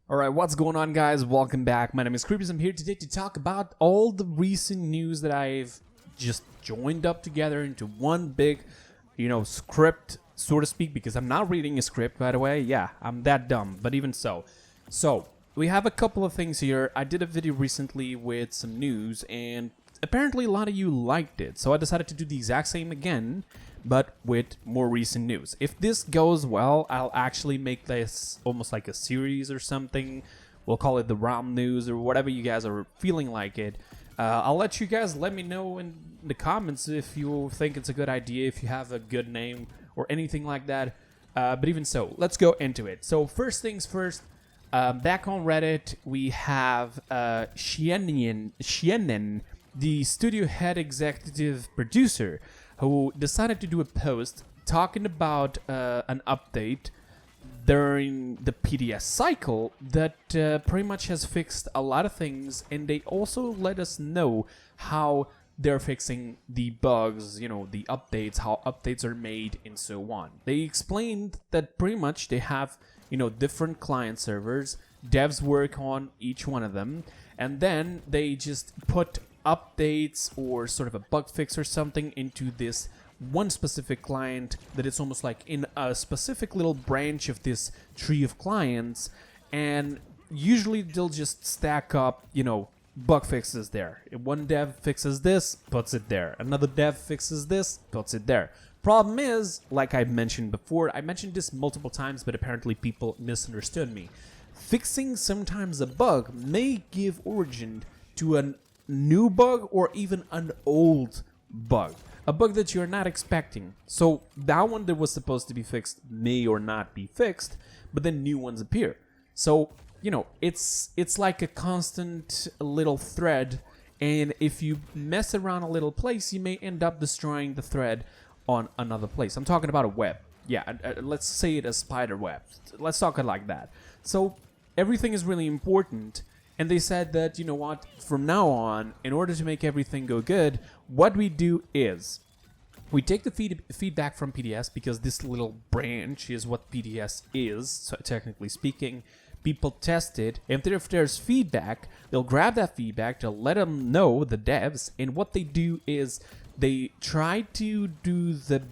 Alright, what's going on, guys? Welcome back. My name is Kreepers. I'm here today to talk about all the recent news that I've just joined up together into one big, script, so to speak, because I'm not reading a script, by the way. Yeah, I'm that dumb, but even so. So, we have a couple of things here. I did a video recently with some news, and apparently a lot of you liked it, so I decided to do the exact same again, but with more recent news. If this goes well, I'll actually make this almost like a series or something. We'll call it the ROM news or whatever you guys are feeling like it. I'll let you guys let me know in the comments if you think it's a good idea, if you have a good name or anything like that. But even so, let's go into it. So first things first, back on Reddit, we have Shienen, the studio head executive producer, who decided to do a post talking about an update during the PDS cycle that pretty much has fixed a lot of things, and they also let us know how they're fixing the bugs, the updates, how updates are made, and so on. They explained that pretty much they have, different client servers, devs work on each one of them, and then they just put updates or sort of a bug fix or something into this one specific client that it's almost like in a specific little branch of this tree of clients, and usually they'll just stack up, bug fixes there. One dev fixes this, puts it there. Another dev fixes this, puts it there. Problem is, like I mentioned before, I mentioned this multiple times, but apparently people misunderstood me. Fixing sometimes a bug may give origin to a new bug or even an old bug, a bug that you're not expecting. So that one that was supposed to be fixed may or not be fixed, but then new ones appear. So it's like a constant little thread, and if you mess around a little place, you may end up destroying the thread on another place. I'm talking about a web. Yeah, let's say it a spider web. Let's talk it like that. So everything is really important. And they said that, from now on, in order to make everything go good, what we do is we take the feedback from PDS, because this little branch is what PDS is, so technically speaking. People test it, and if there's feedback, they'll grab that feedback, they'll let them know, the devs, and what they do is they try to do the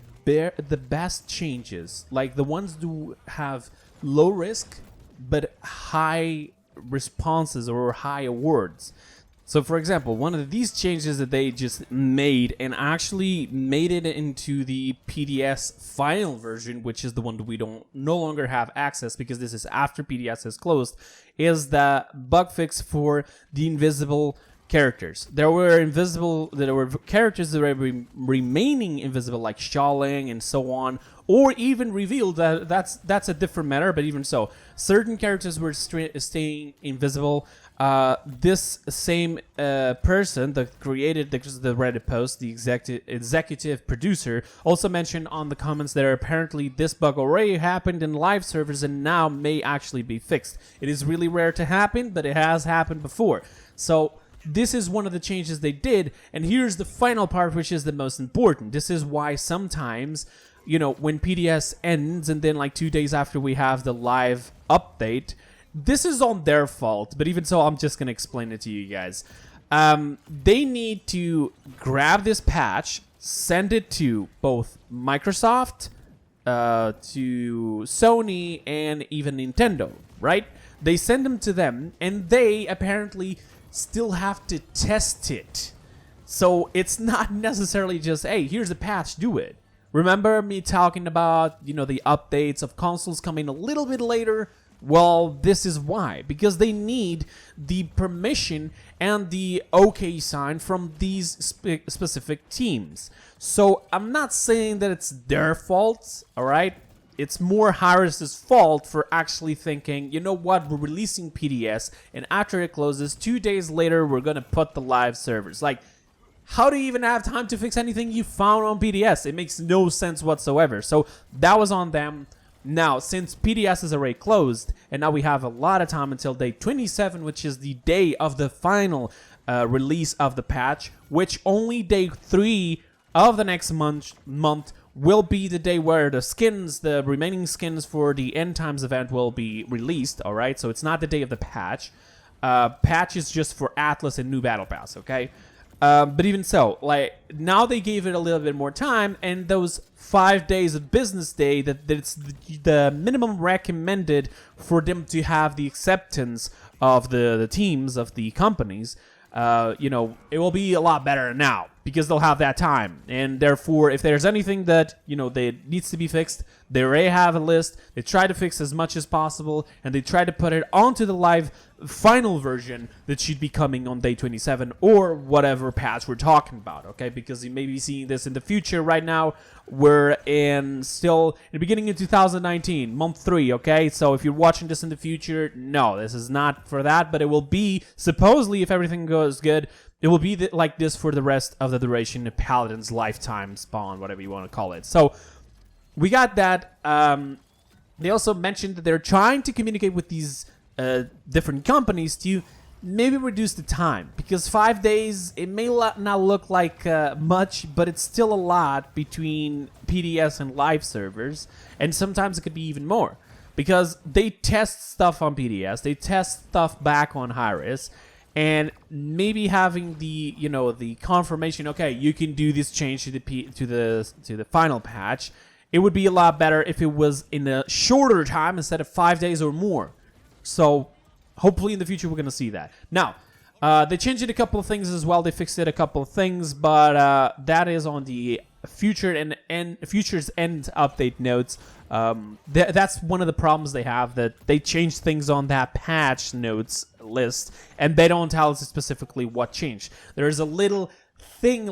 best changes, like the ones who have low risk but high responses or high awards. So for example, one of these changes that they just made and actually made it into the PDS final version, which is the one that we no longer have access because this is after PDS is closed, is the bug fix for the invisible characters. There were characters that were remaining invisible, like Shaoling and so on, or even revealed. That's a different matter, but even so, certain characters were staying invisible. This same person that created the Reddit post, the executive producer, also mentioned on the comments that apparently this bug already happened in live servers and now may actually be fixed. It is really rare to happen, but it has happened before. So this is one of the changes they did, and here's the final part, which is the most important. This is why sometimes, when PDS ends and then like 2 days after we have the live update, this is on their fault, but even so, I'm just going to explain it to you guys. They need to grab this patch, send it to both Microsoft, to Sony, and even Nintendo, right? They send them to them, and they apparently still have to test it. So it's not necessarily just, hey, here's a patch, do it. Remember me talking about, the updates of consoles coming a little bit later? Well, this is why. Because they need the permission and the OK sign from these specific teams. So I'm not saying that it's their fault, all right? It's more Harris's fault for actually thinking, you know what, we're releasing PDS, and after it closes, 2 days later, we're going to put the live servers. Like, how do you even have time to fix anything you found on PDS? It makes no sense whatsoever. So that was on them. Now, since PDS is already closed, and now we have a lot of time until day 27, which is the day of the final release of the patch, which only day 3 of the next month will be the day where the remaining skins for the End Times event will be released, alright? So it's not the day of the patch. Patch is just for Atlas and New Battle Pass, okay? But even so, like, now they gave it a little bit more time, and those 5 days of business day, that's the minimum recommended for them to have the acceptance of the teams, of the companies, you know, it will be a lot better now because they'll have that time. And therefore, if there's anything that, you know, that needs to be fixed, they already have a list. They try to fix as much as possible, and they try to put it onto the live final version that should be coming on day 27 or whatever patch we're talking about, okay? Because you may be seeing this in the future. Right now, we're still in the beginning of 2019, month 3, okay? So if you're watching this in the future, no, this is not for that, but it will be, supposedly, if everything goes good, it will be like this for the rest of the duration of Paladin's lifetime spawn, whatever you want to call it. So we got that. They also mentioned that they're trying to communicate with these different companies to maybe reduce the time, because 5 days, it may not look like much, but it's still a lot between PDS and live servers, and sometimes it could be even more, because they test stuff on PDS, they test stuff back on Hi-Res, and maybe having the, you know, the confirmation, okay, you can do this change to the final patch. It would be a lot better if it was in a shorter time instead of 5 days or more. So hopefully in the future we're going to see that. Now, they changed it a couple of things as well. They fixed it a couple of things, but that is on the future's end update notes. That's one of the problems they have, that they changed things on that patch notes list, and they don't tell us specifically what changed. There's a little thing,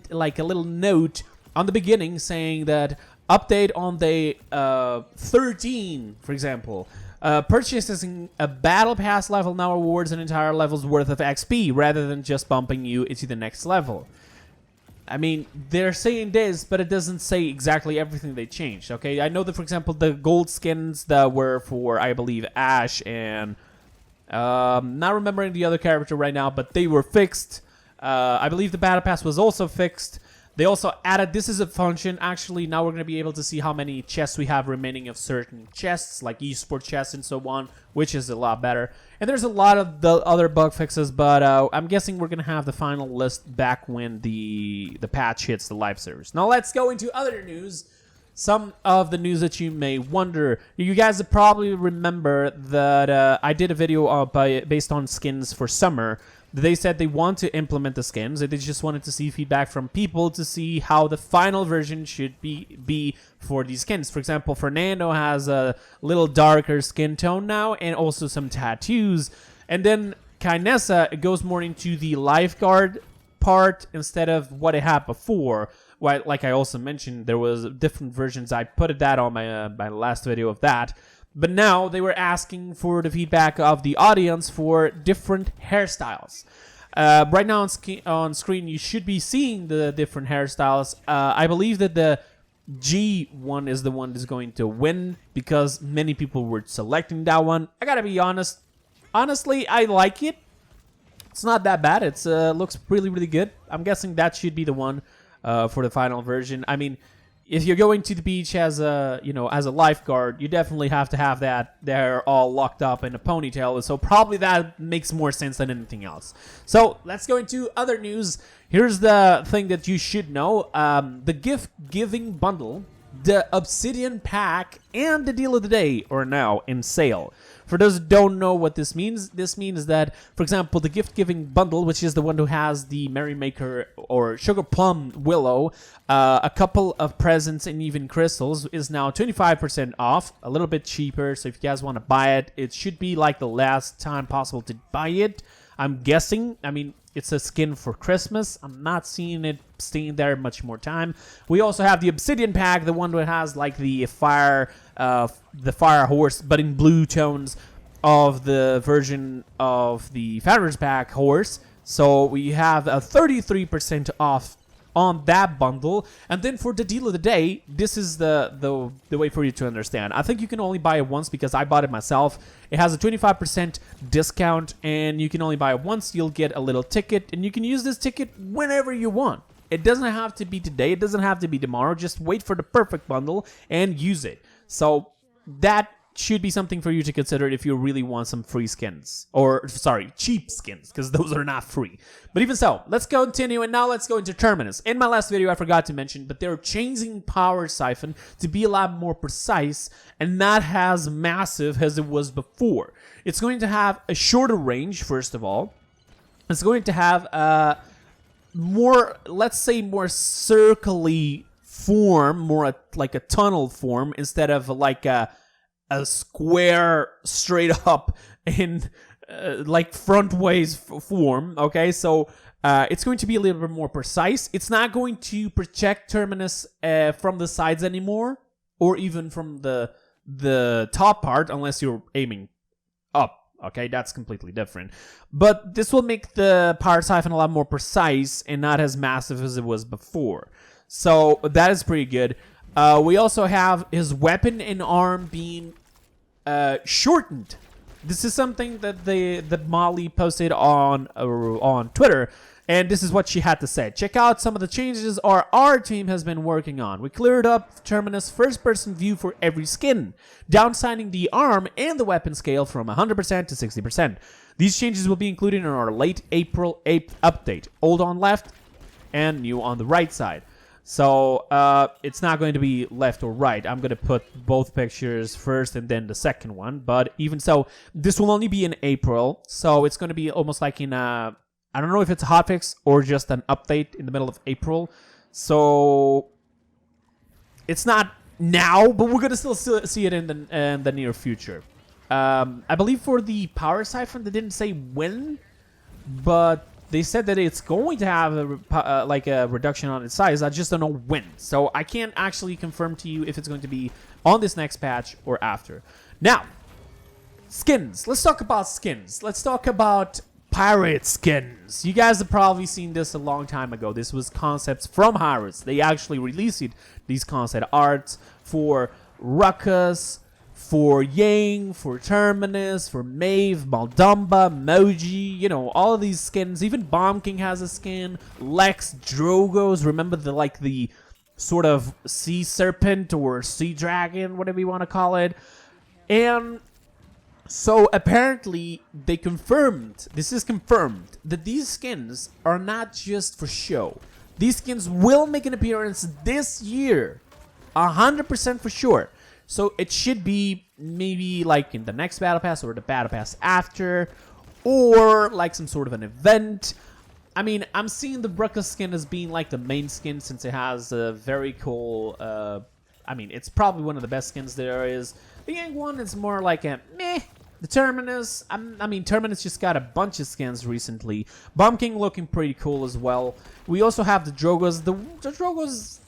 like a little note on the beginning saying that update on day 13, for example. Purchasing a Battle Pass level now awards an entire level's worth of XP rather than just bumping you into the next level. I mean, they're saying this, but it doesn't say exactly everything they changed, okay? I know that, for example, the gold skins that were for, I believe, Ash and... not remembering the other character right now, but they were fixed. I believe the Battle Pass was also fixed. They also added, this is a function, actually, now we're going to be able to see how many chests we have remaining of certain chests, like eSport chests and so on, which is a lot better. And there's a lot of the other bug fixes, but I'm guessing we're going to have the final list back when the patch hits the live servers. Now let's go into other news. Some of the news that you may wonder. You guys probably remember that I did a video based on skins for summer. They said they want to implement the skins. They just wanted to see feedback from people to see how the final version should be for these skins. For example, Fernando has a little darker skin tone now and also some tattoos. And then Kainessa goes more into the lifeguard part instead of what it had before. Like I also mentioned, there was different versions. I put that on my last video of that. But now they were asking for the feedback of the audience for different hairstyles. Right now on screen, you should be seeing the different hairstyles. I believe that the G one is the one that's going to win because many people were selecting that one. I gotta be honest. Honestly, I like it. It's not that bad. It looks really, really good. I'm guessing that should be the one for the final version. I mean, if you're going to the beach as a lifeguard, you definitely have to have that they're all locked up in a ponytail. So probably that makes more sense than anything else. So let's go into other news. Here's the thing that you should know. The gift giving bundle, the Obsidian Pack, and the deal of the day are now in sale. For those who don't know what this means that, for example, the gift-giving bundle, which is the one who has the Merrymaker or Sugar Plum Willow, a couple of presents and even crystals, is now 25% off, a little bit cheaper. So if you guys want to buy it, it should be like the last time possible to buy it. I'm guessing. I mean, it's a skin for Christmas. I'm not seeing it staying there much more time. We also have the Obsidian Pack, the one that has like the fire horse, but in blue tones of the version of the Founders Pack horse. So we have a 33% off on that bundle. And then for the deal of the day, this is the way for you to understand. I think you can only buy it once because I bought it myself. It has a 25% discount and you can only buy it once. You'll get a little ticket and you can use this ticket whenever you want. It doesn't have to be today. It doesn't have to be tomorrow. Just wait for the perfect bundle and use it. So that should be something for you to consider if you really want some free skins. Or, sorry, cheap skins, because those are not free. But even so, let's continue, and now let's go into Terminus. In my last video, I forgot to mention, but they're changing Power Siphon to be a lot more precise and not as massive as it was before. It's going to have a shorter range, first of all. It's going to have a more, let's say, more circly form, more like a tunnel form, instead of like a square straight up in like front ways form. Okay, so it's going to be a little bit more precise. It's not going to project Terminus from the sides anymore, or even from the top part, unless you're aiming up. Okay, that's completely different. But this will make the Power Siphon a lot more precise and not as massive as it was before. So that is pretty good. We also have his weapon and arm being shortened. This is something that Molly posted on Twitter, and this is what she had to say. Check out some of the changes our team has been working on. We cleared up Terminus first-person view for every skin, downsizing the arm and the weapon scale from 100% to 60%. These changes will be included in our late April 8th update. Old on left and new on the right side. So it's not going to be left or right. I'm going to put both pictures first and then the second one. But even so, this will only be in April. So it's going to be almost like in a, I don't know if it's a hotfix or just an update in the middle of April. So it's not now, but we're going to still see it in the near future. I believe for the Power Siphon, they didn't say when, but they said that it's going to have a reduction on its size. I just don't know when. So I can't actually confirm to you if it's going to be on this next patch or after. Now, skins. Let's talk about skins. Let's talk about pirate skins. You guys have probably seen this a long time ago. This was concepts from Harris. They actually released these concept arts for Ruckus, for Yang, for Terminus, for Maeve, Maldumba, Moji, you know, all of these skins. Even Bomb King has a skin. Lex, Drogos, remember the sort of sea serpent or sea dragon, whatever you want to call it. And so apparently they confirmed, this is confirmed, that these skins are not just for show. These skins will make an appearance this year. 100% for sure. So it should be maybe like in the next Battle Pass or the Battle Pass after, or like some sort of an event. I mean, I'm seeing the Ruckus skin as being like the main skin since it has a very cool, I mean, it's probably one of the best skins there is. The Yang one is more like a meh. The Terminus, I mean, Terminus just got a bunch of skins recently. Bomb King looking pretty cool as well. We also have the Drogos. The Drogos,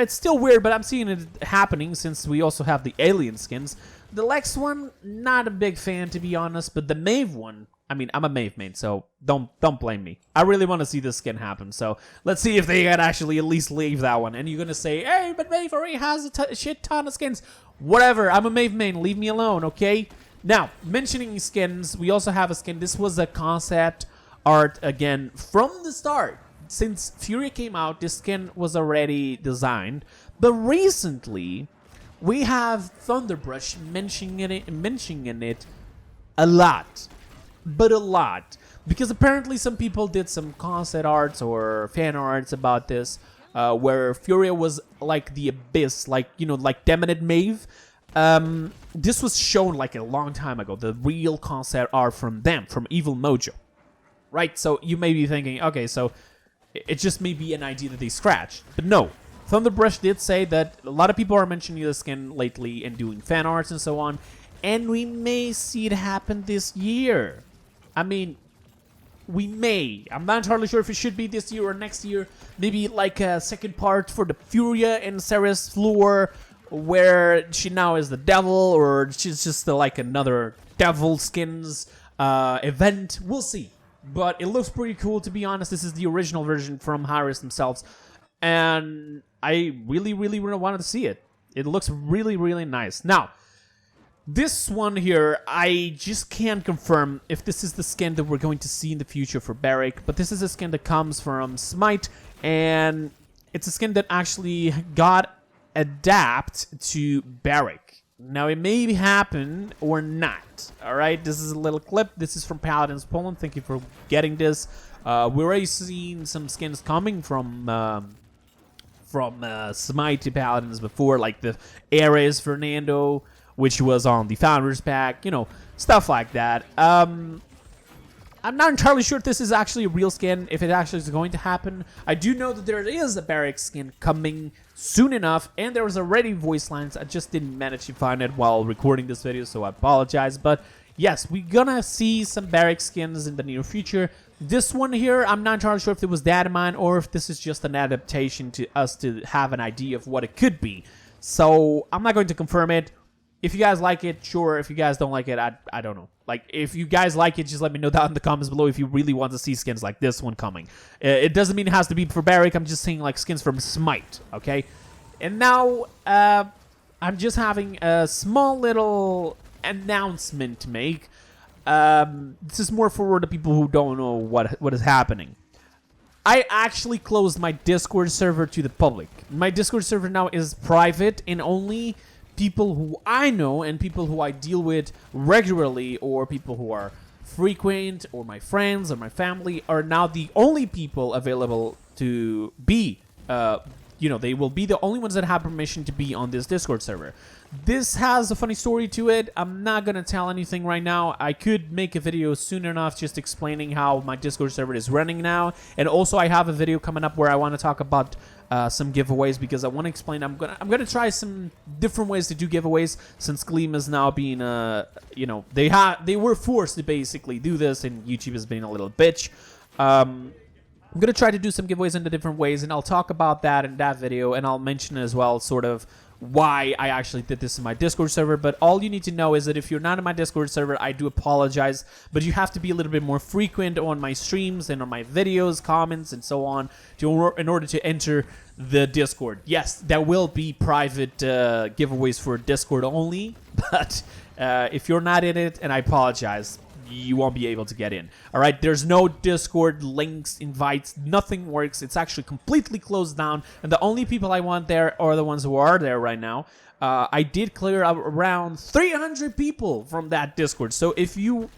it's still weird, but I'm seeing it happening since we also have the alien skins. The Lex one, not a big fan to be honest, but the Maeve one, I mean, I'm a Maeve main, so don't blame me. I really want to see this skin happen, so let's see if they can actually at least leave that one. And you're going to say, hey, but Maeve already has a shit ton of skins. Whatever, I'm a Maeve main, leave me alone, okay? Now, mentioning skins, we also have a skin. This was a concept art, again, from the start. Since Furia came out, this skin was already designed. But recently, we have Thunderbrush mentioning it a lot. But a lot. Because apparently some people did some concept arts or fan arts about this, where Furia was like the abyss, like, you know, like Demonid Maeve. This was shown like a long time ago. The real concept art from them, from Evil Mojo. Right? So you may be thinking, okay, so it just may be an idea that they scratched. But no. Thunderbrush did say that a lot of people are mentioning the skin lately and doing fan arts and so on. And we may see it happen this year. I mean, we may. I'm not entirely sure if it should be this year or next year. Maybe like a second part for the Furia and Ceres floor, where she now is the devil, or she's just like another devil skins event. We'll see. But it looks pretty cool, to be honest. This is the original version from Harris themselves. And I really, really, really wanted to see it. It looks really, really nice. Now, this one here, I just can't confirm if this is the skin that we're going to see in the future for Barrick. But this is a skin that comes from Smite and it's a skin that actually got adapt to Barrack. Now, it may happen or not. All right, this is a little clip. This is from Paladins Poland. Thank you for getting this. We already seen some skins coming from Smite Paladins before, like the Ares Fernando, which was on the Founders Pack, you know, stuff like that. I'm not entirely sure if this is actually a real skin, if it actually is going to happen. I do know that there is a Barrack skin coming soon enough, and there was already voice lines. I just didn't manage to find it while recording this video, so I apologize. But yes, we're gonna see some Barrack skins in the near future. This one here, I'm not entirely sure if it was that in mind or if this is just an adaptation to us to have an idea of what it could be. So I'm not going to confirm it. If you guys like it, sure. If you guys don't like it, I don't know. Like, if you guys like it, just let me know down in the comments below if you really want to see skins like this one coming. It doesn't mean it has to be for Barrack. I'm just saying, like, skins from Smite, okay? And now, I'm just having a small little announcement to make. This is more for the people who don't know what is happening. I actually closed my Discord server to the public. My Discord server now is private, and only people who I know and people who I deal with regularly, or people who are frequent, or my friends or my family, are now the only people available to be, you know, they will be the only ones that have permission to be on this Discord server. This has a funny story to it. I'm not gonna tell anything right now. I could make a video soon enough just explaining how my Discord server is running now, and also I have a video coming up where I want to talk about some giveaways, because I want to explain. I'm gonna try some different ways to do giveaways, since Gleam is now being you know, they were forced to basically do this, and YouTube has been a little bitch. I'm gonna try to do some giveaways in the different ways, and I'll talk about that in that video, and I'll mention as well sort of why I actually did this in my Discord server. But all you need to know is that if you're not in my Discord server, I do apologize, but you have to be a little bit more frequent on my streams and on my videos, comments, and so on in order to enter the Discord. Yes, there will be private giveaways for Discord only, but if you're not in it, and I apologize, you won't be able to get in. All right, there's no Discord links, invites, nothing works. It's actually completely closed down, and the only people I want there are the ones who are there right now. I did clear up around 300 people from that Discord, so if you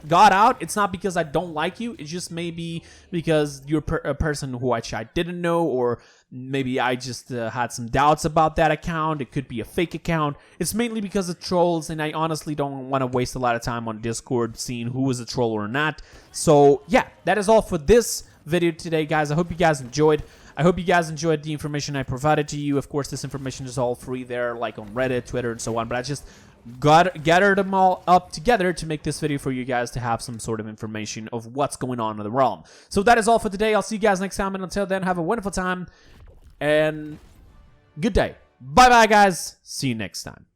got out, it's not because I don't like you. It's just maybe because you're a person who I didn't know, or maybe I just had some doubts about that account. It could be a fake account. It's mainly because of trolls, and I honestly don't want to waste a lot of time on Discord seeing who is a troll or not. So yeah, that is all for this video today, guys. I hope you guys enjoyed. I hope you guys enjoyed the information I provided to you. Of course, this information is all free there, like on Reddit, Twitter, and so on, but I just gathered them all up together to make this video for you guys to have some sort of information of what's going on in the realm. So that is all for today. I'll see you guys next time, and until then, have a wonderful time and good day. Bye bye, guys. See you next time.